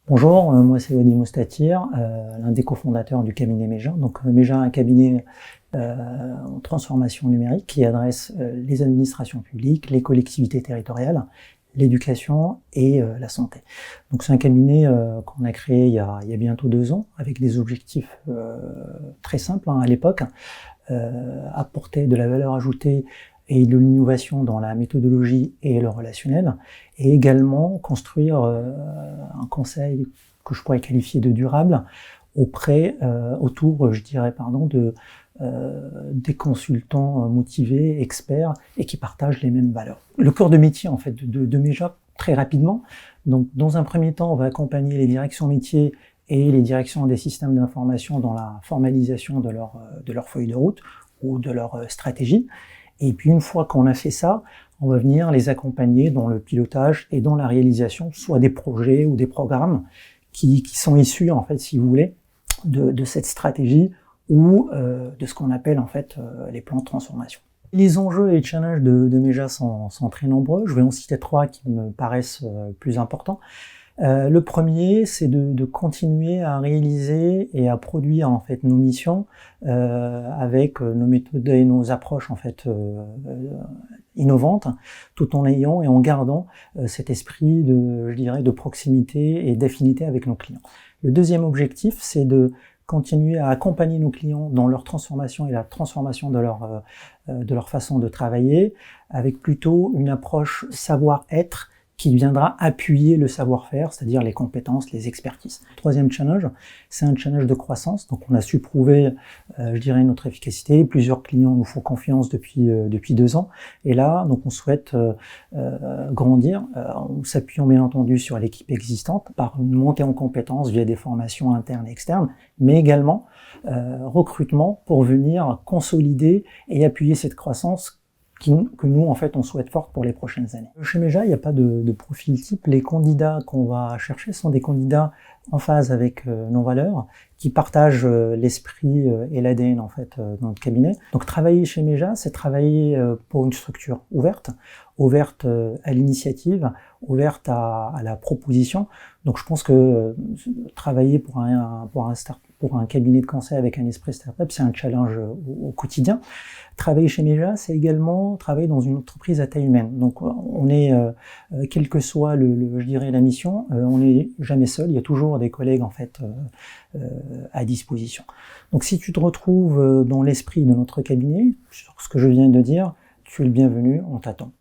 Bonjour, moi c'est Wadi Moustatir, l'un des cofondateurs du cabinet Méja. Donc Méja, un cabinet en transformation numérique qui adresse les administrations publiques, les collectivités territoriales, l'éducation et la santé. Donc c'est un cabinet qu'on a créé il y a bientôt 2 ans avec des objectifs très simples à l'époque, apporter de la valeur ajoutée et de l'innovation dans la méthodologie et le relationnel, et également construire un conseil que je pourrais qualifier de durable autour, je dirais, des consultants motivés, experts et qui partagent les mêmes valeurs. Le cœur de métier en fait de Méja, très rapidement. Donc, dans un premier temps, on va accompagner les directions métiers et les directions des systèmes d'information dans la formalisation de leur feuille de route ou de leur stratégie. Et puis une fois qu'on a fait ça, on va venir les accompagner dans le pilotage et dans la réalisation, soit des projets ou des programmes qui sont issus, en fait, si vous voulez, de cette stratégie ou de ce qu'on appelle en fait les plans de transformation. Les enjeux et les challenges de Méja sont très nombreux. Je vais en citer 3 qui me paraissent plus importants. Le premier, c'est de continuer à réaliser et à produire en fait nos missions avec nos méthodes et nos approches en fait innovantes, tout en ayant et en gardant cet esprit de proximité et d'affinité avec nos clients. Le deuxième objectif, c'est de continuer à accompagner nos clients dans leur transformation et la transformation de leur façon de travailler, avec plutôt une approche savoir-être qui viendra appuyer le savoir-faire, c'est-à-dire les compétences, les expertises. Troisième challenge, c'est un challenge de croissance. Donc on a su prouver, notre efficacité. Plusieurs clients nous font confiance depuis 2 ans. Et là, donc on souhaite grandir, en s'appuyant bien entendu sur l'équipe existante, par une montée en compétences via des formations internes et externes, mais également recrutement pour venir consolider et appuyer cette croissance que nous, en fait, on souhaite forte pour les prochaines années. Chez Méja, il n'y a pas de profil type. Les candidats qu'on va chercher sont des candidats en phase avec nos valeurs, qui partagent l'esprit et l'ADN, en fait, dans notre cabinet. Donc, travailler chez Méja, c'est travailler pour une structure ouverte à l'initiative, ouverte à la proposition. Donc, je pense que travailler pour un cabinet de conseil avec un esprit startup, c'est un challenge au quotidien. Travailler chez Méja, c'est également travailler dans une entreprise à taille humaine. Donc, on est, quelle que soit la mission, on n'est jamais seul. Il y a toujours des collègues, en fait, à disposition. Donc, si tu te retrouves dans l'esprit de notre cabinet, sur ce que je viens de dire, tu es le bienvenu, on t'attend.